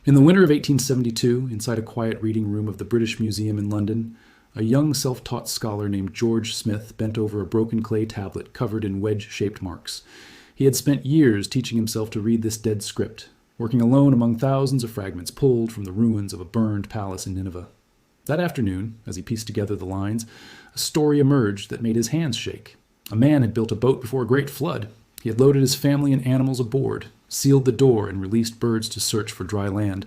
In the winter of 1872, inside a quiet reading room of the British Museum in London, a young self-taught scholar named George Smith bent over a broken clay tablet covered in wedge-shaped marks. He had spent years teaching himself to read this dead script, working alone among thousands of fragments pulled from the ruins of a burned palace in Nineveh. That afternoon, as he pieced together the lines, a story emerged that made his hands shake. A man had built a boat before a great flood. He had loaded his family and animals aboard, sealed the door, and released birds to search for dry land.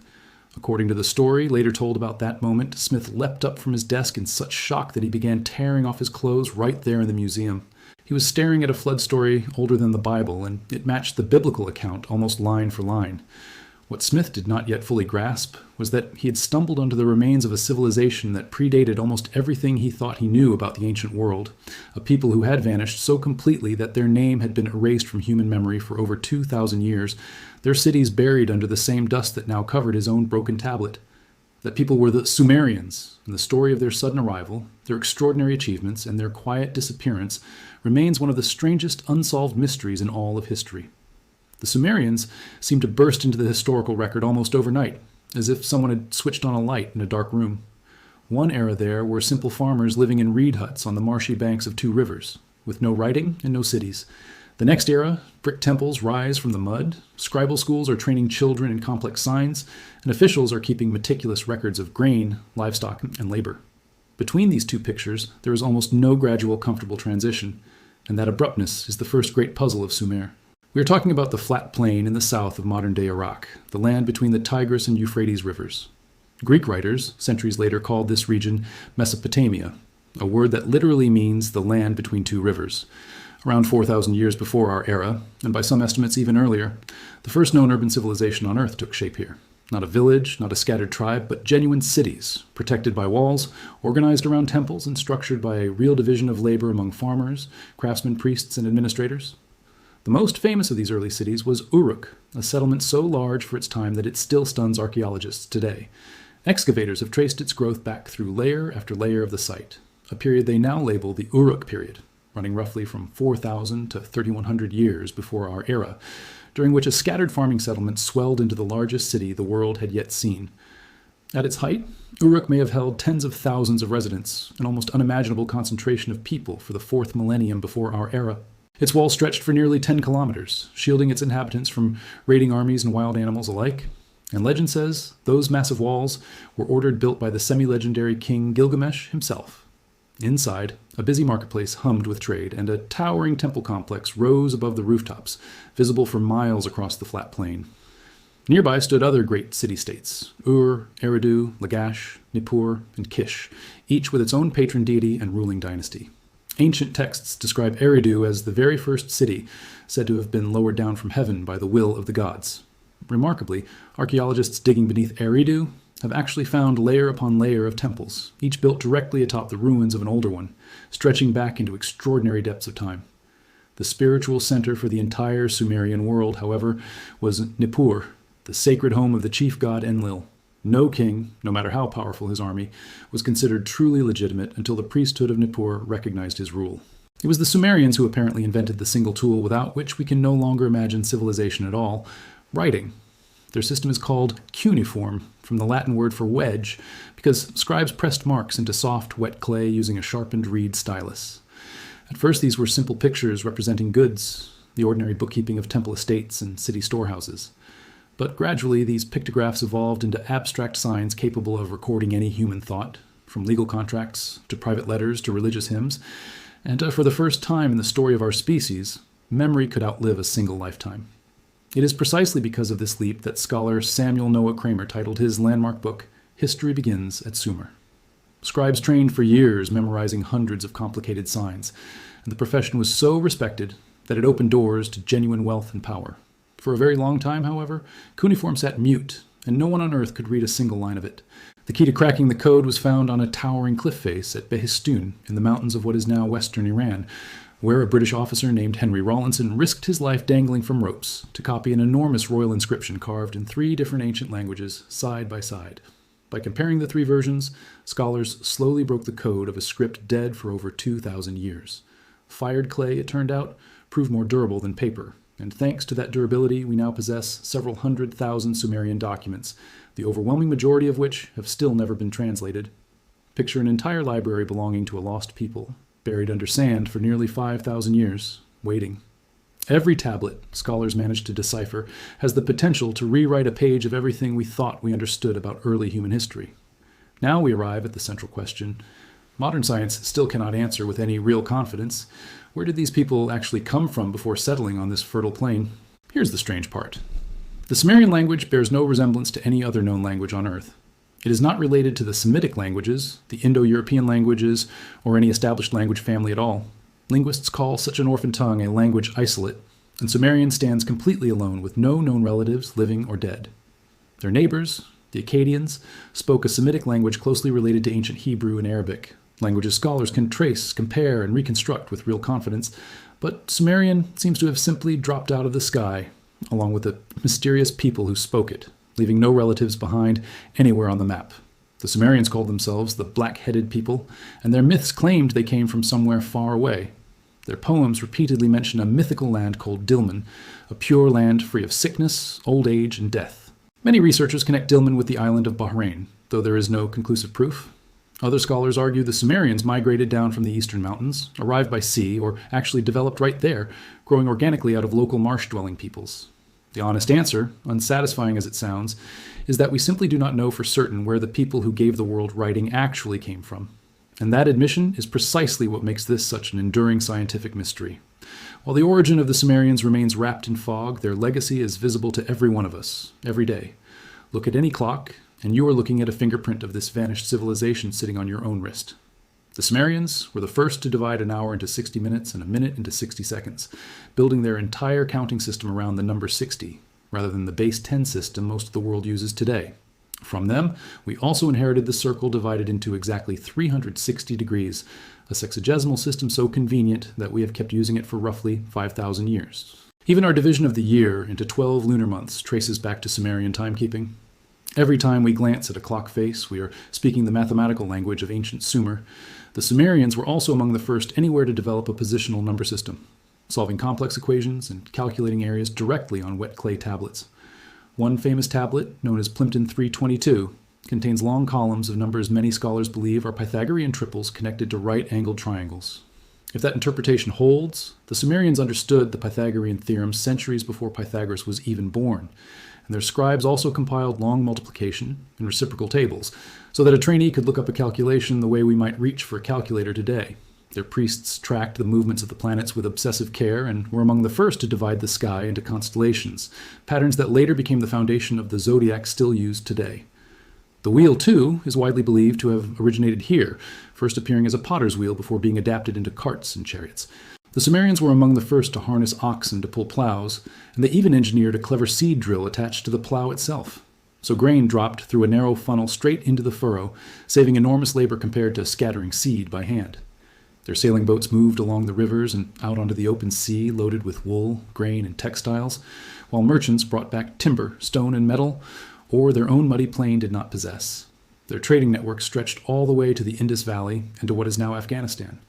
According to the story, later told about that moment, Smith leapt up from his desk in such shock that he began tearing off his clothes right there in the museum. He was staring at a flood story older than the Bible, and it matched the biblical account almost line for line. What Smith did not yet fully grasp was that he had stumbled onto the remains of a civilization that predated almost everything he thought he knew about the ancient world, a people who had vanished so completely that their name had been erased from human memory for over 2,000 years, their cities buried under the same dust that now covered his own broken tablet. That people were the Sumerians, and the story of their sudden arrival, their extraordinary achievements, and their quiet disappearance remains one of the strangest unsolved mysteries in all of history. The Sumerians seemed to burst into the historical record almost overnight, as if someone had switched on a light in a dark room. One era there were simple farmers living in reed huts on the marshy banks of two rivers, with no writing and no cities. The next era, brick temples rise from the mud, scribal schools are training children in complex signs, and officials are keeping meticulous records of grain, livestock, and labor. Between these two pictures, there is almost no gradual, comfortable transition, and that abruptness is the first great puzzle of Sumer. We are talking about the flat plain in the south of modern-day Iraq, the land between the Tigris and Euphrates rivers. Greek writers, centuries later, called this region Mesopotamia, a word that literally means the land between two rivers. Around 4,000 years before our era, and by some estimates even earlier, the first known urban civilization on Earth took shape here. Not a village, not a scattered tribe, but genuine cities, protected by walls, organized around temples, and structured by a real division of labor among farmers, craftsmen, priests, and administrators. The most famous of these early cities was Uruk, a settlement so large for its time that it still stuns archaeologists today. Excavators have traced its growth back through layer after layer of the site, a period they now label the Uruk period, running roughly from 4,000 to 3,100 years before our era, during which a scattered farming settlement swelled into the largest city the world had yet seen. At its height, Uruk may have held tens of thousands of residents, an almost unimaginable concentration of people for the 4th millennium before our era. Its walls stretched for nearly 10 kilometers, shielding its inhabitants from raiding armies and wild animals alike. And legend says those massive walls were ordered built by the semi-legendary King Gilgamesh himself. Inside, a busy marketplace hummed with trade, and a towering temple complex rose above the rooftops, visible for miles across the flat plain. Nearby stood other great city-states, Eridu, Lagash, Nippur, and Kish, each with its own patron deity and ruling dynasty. Ancient texts describe Eridu as the very first city, said to have been lowered down from heaven by the will of the gods. Remarkably, archaeologists digging beneath Eridu have actually found layer upon layer of temples, each built directly atop the ruins of an older one, stretching back into extraordinary depths of time. The spiritual center for the entire Sumerian world, however, was Nippur, the sacred home of the chief god Enlil. No king, no matter how powerful his army, was considered truly legitimate until the priesthood of Nippur recognized his rule. It was the Sumerians who apparently invented the single tool without which we can no longer imagine civilization at all: writing. Their system is called cuneiform, from the Latin word for wedge, because scribes pressed marks into soft, wet clay using a sharpened reed stylus. At first, these were simple pictures representing goods, the ordinary bookkeeping of temple estates and city storehouses. But gradually, these pictographs evolved into abstract signs capable of recording any human thought, from legal contracts to private letters to religious hymns. And for the first time in the story of our species, memory could outlive a single lifetime. It is precisely because of this leap that scholar Samuel Noah Kramer titled his landmark book, History Begins at Sumer. Scribes trained for years memorizing hundreds of complicated signs, and the profession was so respected that it opened doors to genuine wealth and power. For a very long time, however, cuneiform sat mute, and no one on Earth could read a single line of it. The key to cracking the code was found on a towering cliff face at Behistun in the mountains of what is now western Iran, where a British officer named Henry Rawlinson risked his life dangling from ropes to copy an enormous royal inscription carved in 3 different ancient languages, side by side. By comparing the 3 versions, scholars slowly broke the code of a script dead for over 2,000 years. Fired clay, it turned out, proved more durable than paper, And thanks to that durability, we now possess several 100,000 Sumerian documents, the overwhelming majority of which have still never been translated. Picture an entire library belonging to a lost people, buried under sand for nearly 5,000 years, waiting. Every tablet scholars manage to decipher has the potential to rewrite a page of everything we thought we understood about early human history. Now we arrive at the central question modern science still cannot answer with any real confidence. Where did these people actually come from before settling on this fertile plain? Here's the strange part. The Sumerian language bears no resemblance to any other known language on Earth. It is not related to the Semitic languages, the Indo-European languages, or any established language family at all. Linguists call such an orphan tongue a language isolate, and Sumerian stands completely alone with no known relatives, living or dead. Their neighbors, the Akkadians, spoke a Semitic language closely related to ancient Hebrew and Arabic, languages scholars can trace, compare, and reconstruct with real confidence, but Sumerian seems to have simply dropped out of the sky, along with the mysterious people who spoke it, leaving no relatives behind anywhere on the map. The Sumerians called themselves the black-headed people, and their myths claimed they came from somewhere far away. Their poems repeatedly mention a mythical land called Dilmun, a pure land free of sickness, old age, and death. Many researchers connect Dilmun with the island of Bahrain, though there is no conclusive proof. Other scholars argue the Sumerians migrated down from the eastern mountains, arrived by sea, or actually developed right there, growing organically out of local marsh-dwelling peoples. The honest answer, unsatisfying as it sounds, is that we simply do not know for certain where the people who gave the world writing actually came from. And that admission is precisely what makes this such an enduring scientific mystery. While the origin of the Sumerians remains wrapped in fog, their legacy is visible to every one of us, every day. Look at any clock, and you are looking at a fingerprint of this vanished civilization sitting on your own wrist. The Sumerians were the first to divide an hour into 60 minutes and a minute into 60 seconds, building their entire counting system around the number 60, rather than the base 10 system most of the world uses today. From them, we also inherited the circle divided into exactly 360 degrees, a sexagesimal system so convenient that we have kept using it for roughly 5,000 years. Even our division of the year into 12 lunar months traces back to Sumerian timekeeping. Every time we glance at a clock face, we are speaking the mathematical language of ancient Sumer. The Sumerians were also among the first anywhere to develop a positional number system, solving complex equations and calculating areas directly on wet clay tablets. One famous tablet, known as Plimpton 322, contains long columns of numbers many scholars believe are Pythagorean triples connected to right-angled triangles. If that interpretation holds, the Sumerians understood the Pythagorean theorem centuries before Pythagoras was even born, and their scribes also compiled long multiplication and reciprocal tables, so that a trainee could look up a calculation the way we might reach for a calculator today. Their priests tracked the movements of the planets with obsessive care and were among the first to divide the sky into constellations, patterns that later became the foundation of the zodiac still used today. The wheel, too, is widely believed to have originated here, first appearing as a potter's wheel before being adapted into carts and chariots. The Sumerians were among the first to harness oxen to pull plows, and they even engineered a clever seed drill attached to the plow itself. So grain dropped through a narrow funnel straight into the furrow, saving enormous labor compared to scattering seed by hand. Their sailing boats moved along the rivers and out onto the open sea loaded with wool, grain, and textiles, while merchants brought back timber, stone, and metal, or their own muddy plain did not possess. Their trading network stretched all the way to the Indus Valley and to what is now Afghanistan.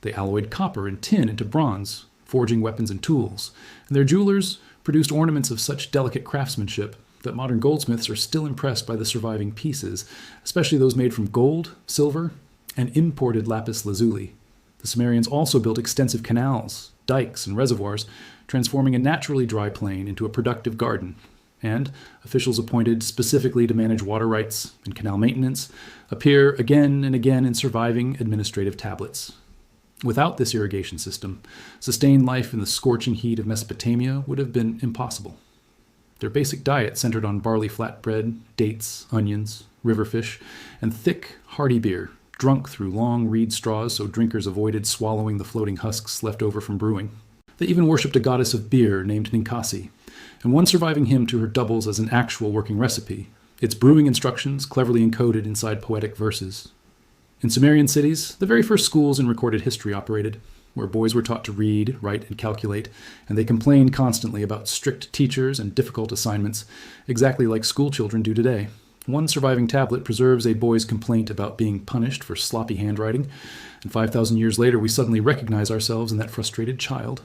They alloyed copper and tin into bronze, forging weapons and tools, and their jewelers produced ornaments of such delicate craftsmanship that modern goldsmiths are still impressed by the surviving pieces, especially those made from gold, silver, and imported lapis lazuli. The Sumerians also built extensive canals, dikes, and reservoirs, transforming a naturally dry plain into a productive garden. And officials appointed specifically to manage water rights and canal maintenance appear again and again in surviving administrative tablets. Without this irrigation system, sustained life in the scorching heat of Mesopotamia would have been impossible. Their basic diet centered on barley flatbread, dates, onions, river fish, and thick, hearty beer, drunk through long reed straws so drinkers avoided swallowing the floating husks left over from brewing. They even worshipped a goddess of beer named Ninkasi, and one surviving hymn to her doubles as an actual working recipe, its brewing instructions cleverly encoded inside poetic verses. In Sumerian cities, the very first schools in recorded history operated, where boys were taught to read, write, and calculate, and they complained constantly about strict teachers and difficult assignments, exactly like school children do today. One surviving tablet preserves a boy's complaint about being punished for sloppy handwriting, and 5,000 years later we suddenly recognize ourselves in that frustrated child.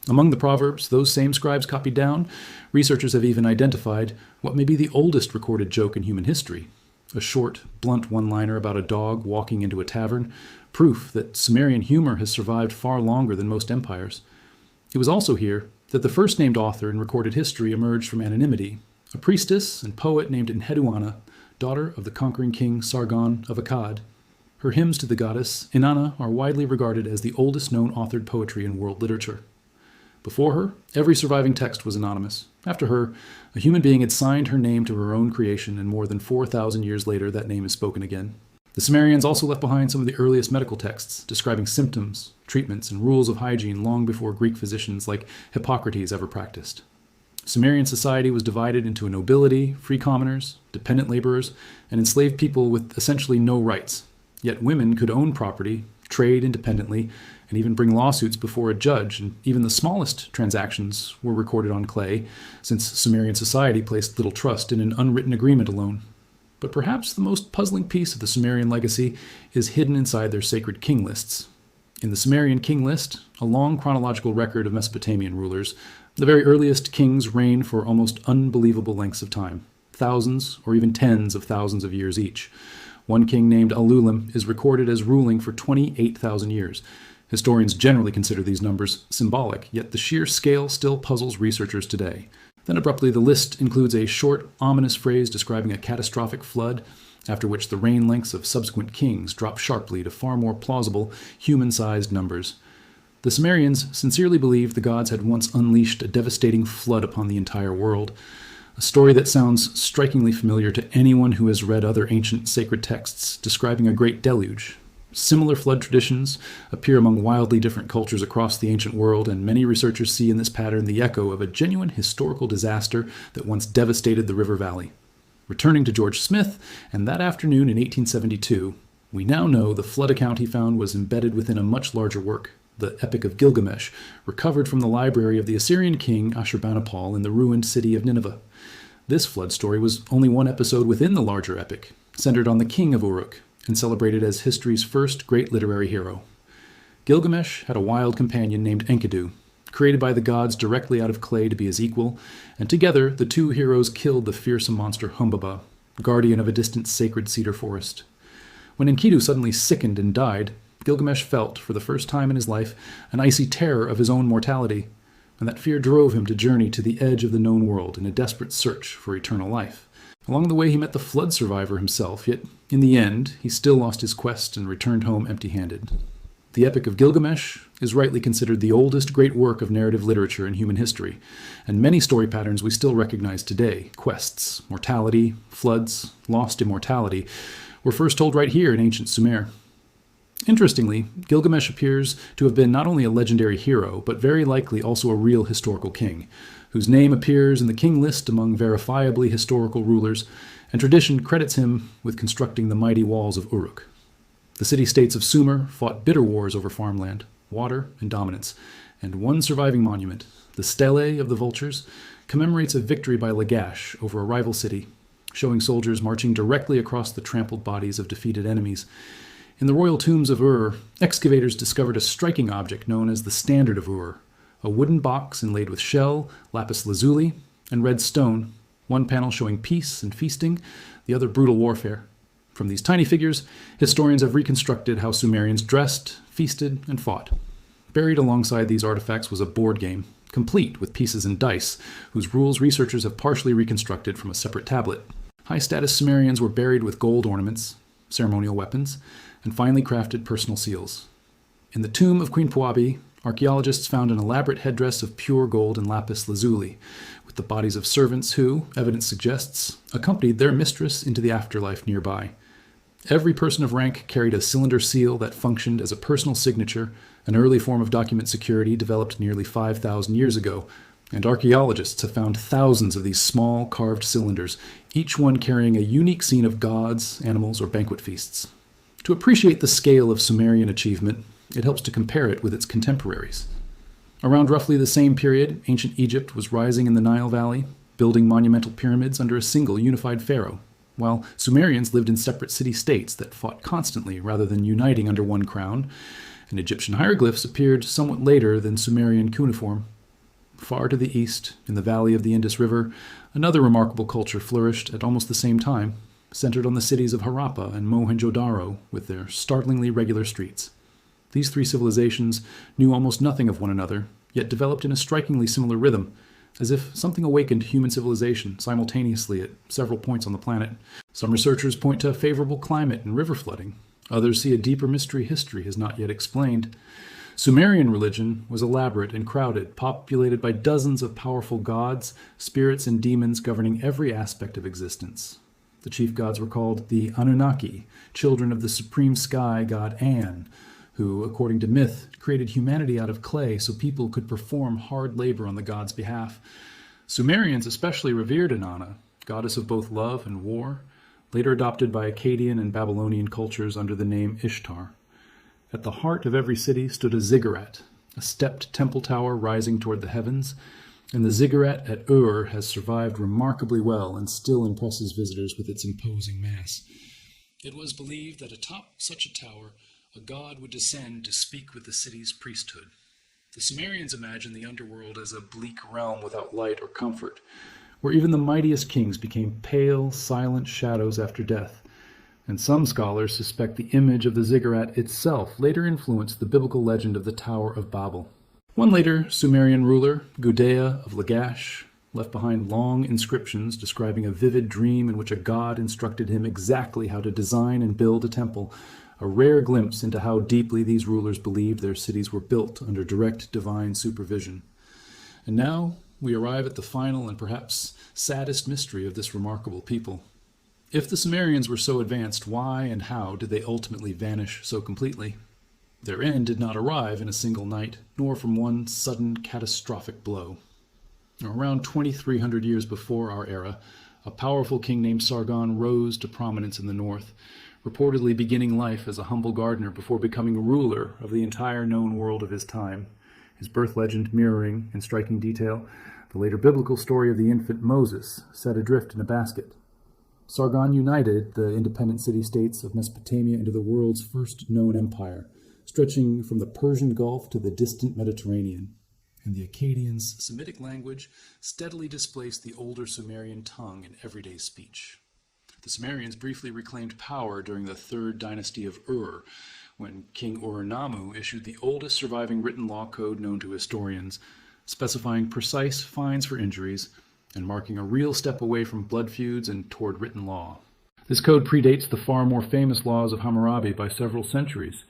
Among the proverbs those same scribes copied down, researchers have even identified what may be the oldest recorded joke in human history. A short, blunt one-liner about a dog walking into a tavern, proof that Sumerian humor has survived far longer than most empires. It was also here that the first named author in recorded history emerged from anonymity, a priestess and poet named Enheduanna, daughter of the conquering king Sargon of Akkad. Her hymns to the goddess Inanna are widely regarded as the oldest known authored poetry in world literature. Before her, every surviving text was anonymous. After her, a human being had signed her name to her own creation, and more than 4,000 years later, that name is spoken again. The Sumerians also left behind some of the earliest medical texts, describing symptoms, treatments, and rules of hygiene long before Greek physicians like Hippocrates ever practiced. Sumerian society was divided into a nobility, free commoners, dependent laborers, and enslaved people with essentially no rights. Yet women could own property, trade independently, and even bring lawsuits before a judge, and even the smallest transactions were recorded on clay, since Sumerian society placed little trust in an unwritten agreement alone. But perhaps the most puzzling piece of the Sumerian legacy is hidden inside their sacred king lists. In the Sumerian King List, a long chronological record of Mesopotamian rulers, the very earliest kings reigned for almost unbelievable lengths of time, thousands or even tens of thousands of years each. One king named Alulim is recorded as ruling for 28,000 years. Historians generally consider these numbers symbolic, yet the sheer scale still puzzles researchers today. Then abruptly the list includes a short, ominous phrase describing a catastrophic flood, after which the reign lengths of subsequent kings drop sharply to far more plausible, human-sized numbers. The Sumerians sincerely believed the gods had once unleashed a devastating flood upon the entire world, a story that sounds strikingly familiar to anyone who has read other ancient sacred texts describing a great deluge. Similar flood traditions appear among wildly different cultures across the ancient world, and many researchers see in this pattern the echo of a genuine historical disaster that once devastated the river valley. Returning to George Smith, and that afternoon in 1872, we now know the flood account he found was embedded within a much larger work, the Epic of Gilgamesh, recovered from the library of the Assyrian king Ashurbanipal in the ruined city of Nineveh. This flood story was only one episode within the larger epic, centered on the king of Uruk, and celebrated as history's first great literary hero. Gilgamesh had a wild companion named Enkidu, created by the gods directly out of clay to be his equal, and together the two heroes killed the fearsome monster Humbaba, guardian of a distant sacred cedar forest. When Enkidu suddenly sickened and died, Gilgamesh felt, for the first time in his life, an icy terror of his own mortality, and that fear drove him to journey to the edge of the known world in a desperate search for eternal life. Along the way he met the flood survivor himself, yet in the end he still lost his quest and returned home empty-handed. The Epic of Gilgamesh is rightly considered the oldest great work of narrative literature in human history, and many story patterns we still recognize today, quests, mortality, floods, lost immortality, were first told right here in ancient Sumer. Interestingly, Gilgamesh appears to have been not only a legendary hero, but very likely also a real historical king, whose name appears in the king list among verifiably historical rulers, and tradition credits him with constructing the mighty walls of Uruk. The city-states of Sumer fought bitter wars over farmland, water, and dominance, and one surviving monument, the Stele of the Vultures, commemorates a victory by Lagash over a rival city, showing soldiers marching directly across the trampled bodies of defeated enemies. In the royal tombs of Ur, excavators discovered a striking object known as the Standard of Ur, a wooden box inlaid with shell, lapis lazuli, and red stone, one panel showing peace and feasting, the other brutal warfare. From these tiny figures, historians have reconstructed how Sumerians dressed, feasted, and fought. Buried alongside these artifacts was a board game, complete with pieces and dice, whose rules researchers have partially reconstructed from a separate tablet. High-status Sumerians were buried with gold ornaments, ceremonial weapons, and finely crafted personal seals. In the tomb of Queen Puabi, archaeologists found an elaborate headdress of pure gold and lapis lazuli, with the bodies of servants who, evidence suggests, accompanied their mistress into the afterlife nearby. Every person of rank carried a cylinder seal that functioned as a personal signature, an early form of document security developed nearly 5,000 years ago, and archaeologists have found thousands of these small carved cylinders, each one carrying a unique scene of gods, animals, or banquet feasts. To appreciate the scale of Sumerian achievement, it helps to compare it with its contemporaries. Around roughly the same period, ancient Egypt was rising in the Nile Valley, building monumental pyramids under a single unified pharaoh, while Sumerians lived in separate city-states that fought constantly rather than uniting under one crown, and Egyptian hieroglyphs appeared somewhat later than Sumerian cuneiform, Far to the east, in the valley of the Indus River, another remarkable culture flourished at almost the same time, centered on the cities of Harappa and Mohenjo-daro with their startlingly regular streets. These three civilizations knew almost nothing of one another, yet developed in a strikingly similar rhythm, as if something awakened human civilization simultaneously at several points on the planet. Some researchers point to a favorable climate and river flooding. Others see a deeper mystery history has not yet explained. Sumerian religion was elaborate and crowded, populated by dozens of powerful gods, spirits, and demons governing every aspect of existence. The chief gods were called the Anunnaki, children of the supreme sky god An, who, according to myth, created humanity out of clay so people could perform hard labor on the god's behalf. Sumerians especially revered Inanna, goddess of both love and war, later adopted by Akkadian and Babylonian cultures under the name Ishtar. At the heart of every city stood a ziggurat, a stepped temple tower rising toward the heavens, and the ziggurat at Ur has survived remarkably well and still impresses visitors with its imposing mass. It was believed that atop such a tower, a god would descend to speak with the city's priesthood. The Sumerians imagined the underworld as a bleak realm without light or comfort, where even the mightiest kings became pale, silent shadows after death. And some scholars suspect the image of the ziggurat itself later influenced the biblical legend of the Tower of Babel. One later Sumerian ruler, Gudea of Lagash, left behind long inscriptions describing a vivid dream in which a god instructed him exactly how to design and build a temple, a rare glimpse into how deeply these rulers believed their cities were built under direct divine supervision. And now we arrive at the final and perhaps saddest mystery of this remarkable people. If the Sumerians were so advanced, why and how did they ultimately vanish so completely? Their end did not arrive in a single night, nor from one sudden catastrophic blow. Around 2,300 years before our era, a powerful king named Sargon rose to prominence in the north, reportedly beginning life as a humble gardener before becoming ruler of the entire known world of his time, his birth legend mirroring, in striking detail, the later biblical story of the infant Moses set adrift in a basket. Sargon united the independent city-states of Mesopotamia into the world's first known empire, stretching from the Persian Gulf to the distant Mediterranean. And the Akkadians' Semitic language steadily displaced the older Sumerian tongue in everyday speech. The Sumerians briefly reclaimed power during the third dynasty of Ur, when King Ur-Nammu issued the oldest surviving written law code known to historians, specifying precise fines for injuries and marking a real step away from blood feuds and toward written law. This code predates the far more famous laws of Hammurabi by several centuries,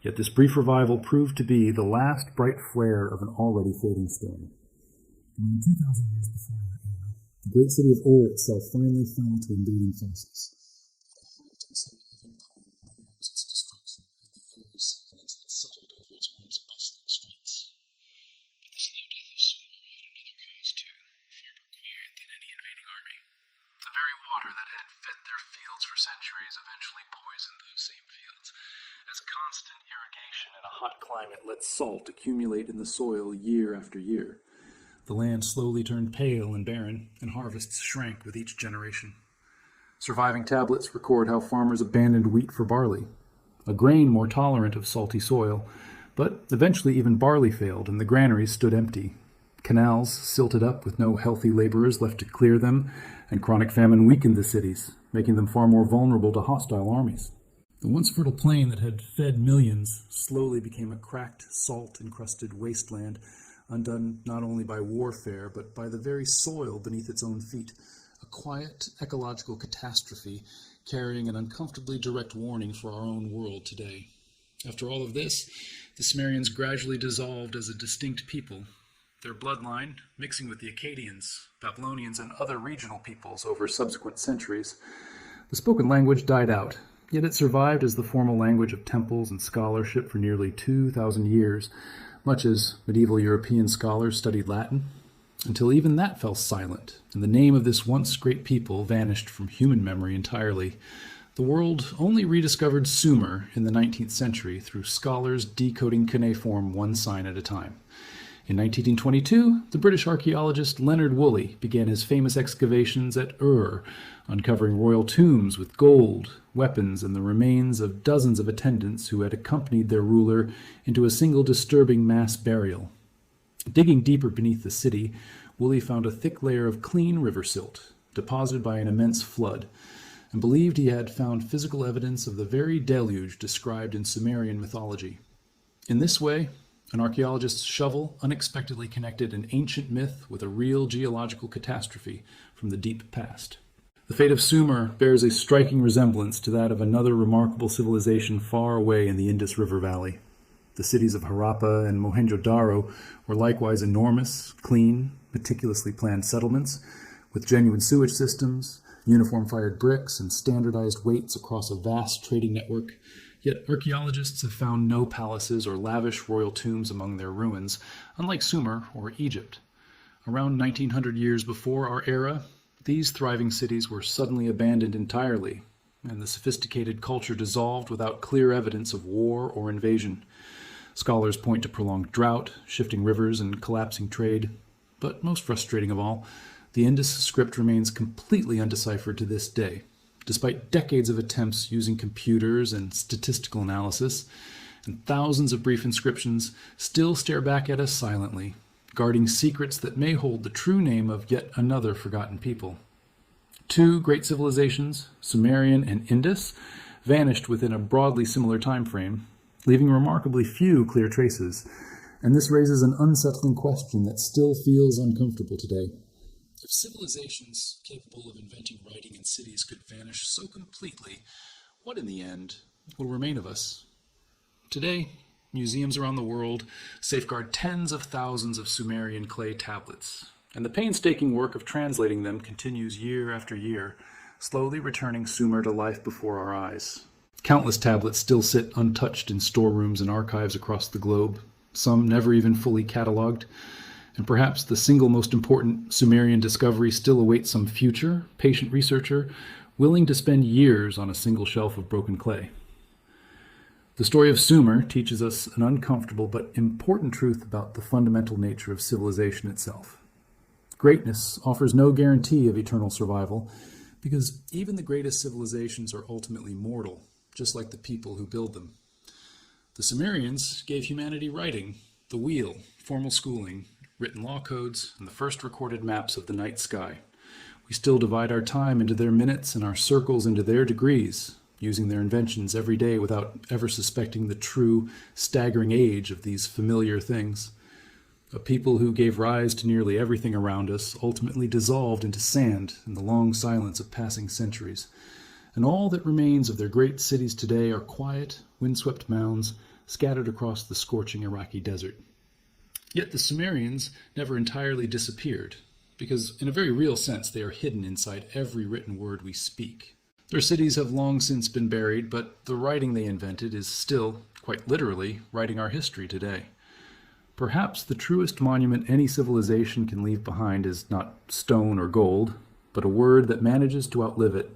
yet this brief revival proved to be the last bright flare of an already fading star. Around 2,000 years before our era, the great city of Ur itself finally fell to invading forces. Eventually poisoned those same fields, as constant irrigation in a hot climate let salt accumulate in the soil year after year. The land slowly turned pale and barren, and harvests shrank with each generation. Surviving tablets record how farmers abandoned wheat for barley, a grain more tolerant of salty soil, but eventually even barley failed and the granaries stood empty. Canals silted up with no healthy laborers left to clear them, and chronic famine weakened the cities, making them far more vulnerable to hostile armies. The once fertile plain that had fed millions slowly became a cracked, salt-encrusted wasteland, undone not only by warfare, but by the very soil beneath its own feet, a quiet ecological catastrophe carrying an uncomfortably direct warning for our own world today. After all of this, the Sumerians gradually dissolved as a distinct people, their bloodline mixing with the Akkadians, Babylonians, and other regional peoples over subsequent centuries. The spoken language died out, yet it survived as the formal language of temples and scholarship for nearly 2,000 years, much as medieval European scholars studied Latin, until even that fell silent, and the name of this once great people vanished from human memory entirely. The world only rediscovered Sumer in the 19th century through scholars decoding cuneiform one sign at a time. In 1922, the British archaeologist Leonard Woolley began his famous excavations at Ur, uncovering royal tombs with gold, weapons, and the remains of dozens of attendants who had accompanied their ruler into a single disturbing mass burial. Digging deeper beneath the city, Woolley found a thick layer of clean river silt, deposited by an immense flood, and believed he had found physical evidence of the very deluge described in Sumerian mythology. In this way, an archaeologist's shovel unexpectedly connected an ancient myth with a real geological catastrophe from the deep past. The fate of Sumer bears a striking resemblance to that of another remarkable civilization far away in the Indus River Valley. The cities of Harappa and Mohenjo-Daro were likewise enormous, clean, meticulously planned settlements with genuine sewage systems, uniform-fired bricks, and standardized weights across a vast trading network. Yet archaeologists have found no palaces or lavish royal tombs among their ruins, unlike Sumer or Egypt. Around 1900 years before our era, these thriving cities were suddenly abandoned entirely, and the sophisticated culture dissolved without clear evidence of war or invasion. Scholars point to prolonged drought, shifting rivers, and collapsing trade. But most frustrating of all, the Indus script remains completely undeciphered to this day, despite decades of attempts using computers and statistical analysis, and thousands of brief inscriptions still stare back at us silently, guarding secrets that may hold the true name of yet another forgotten people. Two great civilizations, Sumerian and Indus, vanished within a broadly similar time frame, leaving remarkably few clear traces, and this raises an unsettling question that still feels uncomfortable today. If civilizations capable of inventing writing in cities could vanish so completely, what in the end will remain of us? Today, museums around the world safeguard tens of thousands of Sumerian clay tablets, and the painstaking work of translating them continues year after year, slowly returning Sumer to life before our eyes. Countless tablets still sit untouched in storerooms and archives across the globe, some never even fully catalogued, and perhaps the single most important Sumerian discovery still awaits some future, patient researcher willing to spend years on a single shelf of broken clay. The story of Sumer teaches us an uncomfortable but important truth about the fundamental nature of civilization itself. Greatness offers no guarantee of eternal survival, because even the greatest civilizations are ultimately mortal, just like the people who build them. The Sumerians gave humanity writing, the wheel, formal schooling, written law codes, and the first recorded maps of the night sky. We still divide our time into their minutes and our circles into their degrees, using their inventions every day without ever suspecting the true, staggering age of these familiar things. A people who gave rise to nearly everything around us ultimately dissolved into sand in the long silence of passing centuries, and all that remains of their great cities today are quiet, windswept mounds scattered across the scorching Iraqi desert. Yet the Sumerians never entirely disappeared, because in a very real sense they are hidden inside every written word we speak. Their cities have long since been buried, but the writing they invented is still, quite literally, writing our history today. Perhaps the truest monument any civilization can leave behind is not stone or gold, but a word that manages to outlive it